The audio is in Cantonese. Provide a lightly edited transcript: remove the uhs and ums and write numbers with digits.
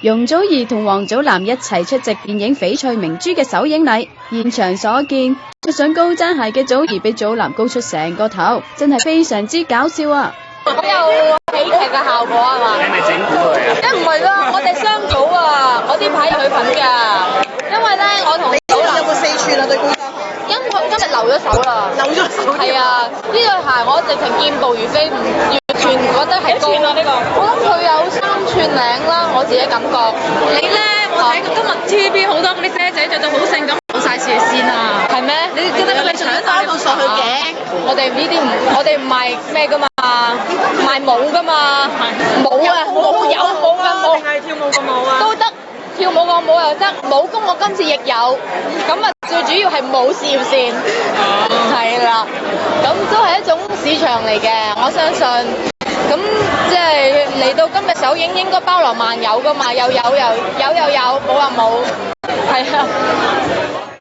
容祖兒同王祖藍一齊出席電影《翡翠明珠》嘅首映禮，現場所見，着上高踭鞋嘅祖兒比祖藍高出成個頭，真係非常之搞笑啊！好有喜劇嘅效果啊嘛！你咪整蠱佢啊？唔係啦，我哋雙組啊，我啲牌係佢份㗎，因為咧我同祖藍有冇4寸啊對高踭鞋？因為今日留咗手啦，留咗手。係啊，呢對鞋我直情健步如飛，唔完全覺得係高。幾寸啊呢個？我諗佢有3寸零啦，我自己感覺。你咧，我睇過今日 TVB 好多嗰啲姐姐着到好性感，冇晒視線啊！係咩？你記得佢搶衫到上去頸？我哋呢啲唔，我哋唔賣咩㗎嘛，賣舞㗎嘛，舞啊，舞有舞㗎舞，定係跳舞個舞啊？都得。跳舞個舞又得，武功我今次亦有，咁啊最主要係冇事業線，係啦，咁都係一種市場嚟嘅，我相信，咁即係嚟到今日首映應該包羅萬有㗎嘛，有，冇話冇，係啊。